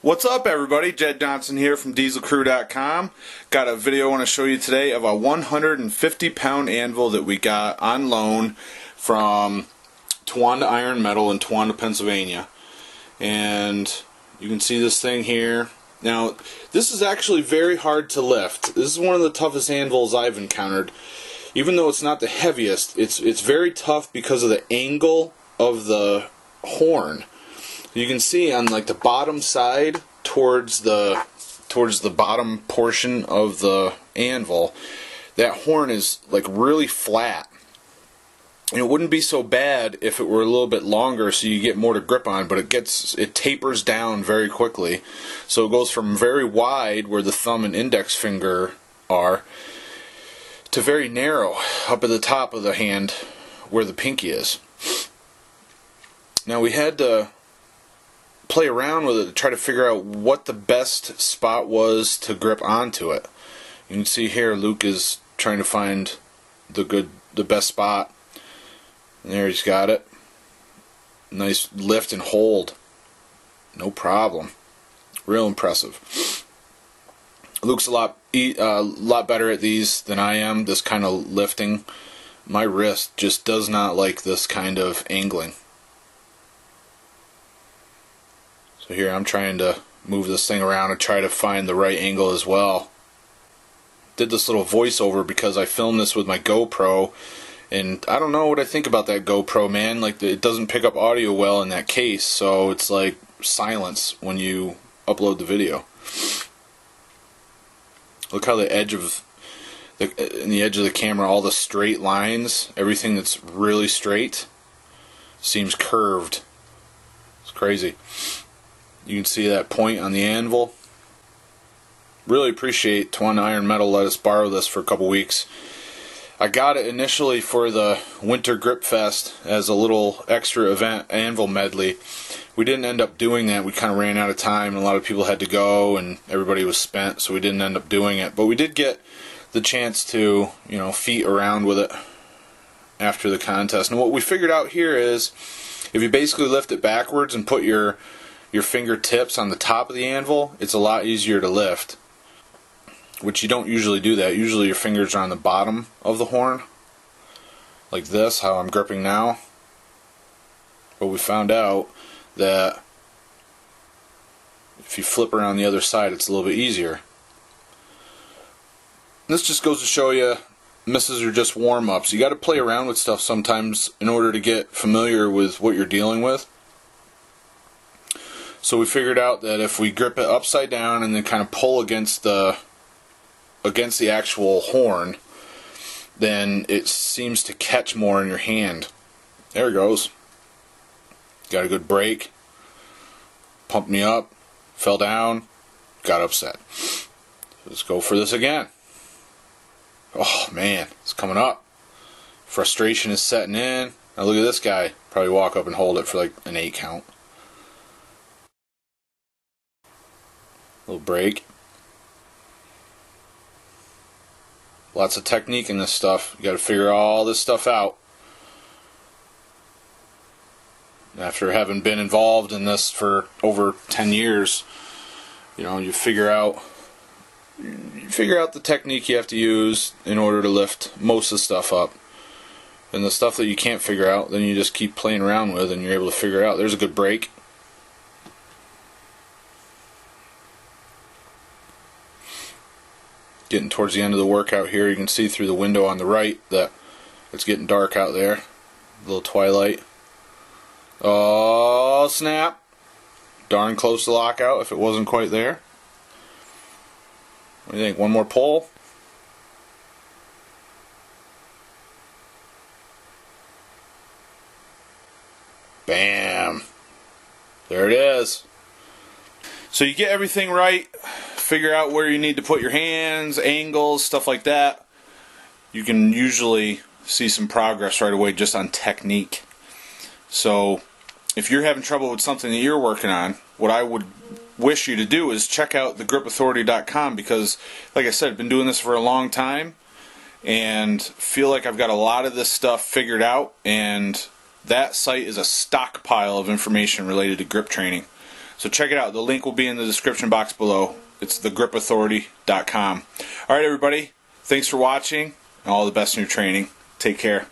What's up, everybody? Jedd Johnson here from dieselcrew.com. Got a video I want to show you today of a 150-pound anvil that we got on loan from Towanda Iron and Metal in Towanda, Pennsylvania. And you can see this thing here. Now, this is actually very hard to lift. This is one of the toughest anvils I've encountered. Even though it's not the heaviest, it's very tough because of the angle of the horn. You can see on like the bottom side towards the bottom portion of the anvil, that horn is like really flat. And it wouldn't be so bad if it were a little bit longer so you get more to grip on, but it tapers down very quickly. So it goes from very wide where the thumb and index finger are to very narrow up at the top of the hand where the pinky is. Now we had to play around with it to try to figure out what the best spot was to grip onto it. You can see here Luke is trying to find the best spot. And there he's got it. Nice lift and hold. No problem. Real impressive. Luke's a lot better at these than I am, this kind of lifting. My wrist just does not like this kind of angling. So here I'm trying to move this thing around and try to find the right angle as well. Did this little voiceover because I filmed this with my GoPro, and I don't know what I think about that GoPro, man. Like, it doesn't pick up audio well in that case, so it's like silence when you upload the video. Look how the edge of the camera, all the straight lines, everything that's really straight seems curved. It's crazy. You can see that point on the anvil. Really appreciate Towanda Iron and Metal let us borrow this for a couple weeks. I got it initially for the Winter Grip Fest as a little extra event anvil medley. We didn't end up doing that. We kind of ran out of time, and a lot of people had to go, and everybody was spent, so we didn't end up doing it. But we did get the chance to, feet around with it after the contest. And what we figured out here is, if you basically lift it backwards and put your fingertips on the top of the anvil, it's a lot easier to lift. Which you don't usually do that. Usually your fingers are on the bottom of the horn. Like this, how I'm gripping now. But we found out that if you flip around the other side, it's a little bit easier. This just goes to show you, misses are just warm-ups. You got to play around with stuff sometimes in order to get familiar with what you're dealing with. So we figured out that if we grip it upside down and then kind of pull against the actual horn, then it seems to catch more in your hand. There it goes. Got a good break. Pumped me up. Fell down. Got upset. Let's go for this again. Oh man, it's coming up. Frustration is setting in. Now look at this guy. Probably walk up and hold it for like an 8 count. Little break. Lots of technique in this stuff. You got to figure all this stuff out. After having been involved in this for over 10 years, you figure out the technique you have to use in order to lift most of the stuff up. And the stuff that you can't figure out, then you just keep playing around with and you're able to figure out. There's a good break. Getting towards the end of the workout here, you can see through the window on the right that it's getting dark out there. A little twilight. Oh, snap. Darn close to lockout if it wasn't quite there. What do you think? One more pull? Bam. There it is. So you get everything right. Figure out where you need to put your hands, angles, stuff like that. You can usually see some progress right away just on technique. So if you're having trouble with something that you're working on, what I would wish you to do is check out thegripauthority.com, because like I said, I've been doing this for a long time and feel like I've got a lot of this stuff figured out, and that site is a stockpile of information related to grip training. So check it out. The link will be in the description box below. It's thegripauthority.com. Alright everybody, thanks for watching, and all the best in your training. Take care.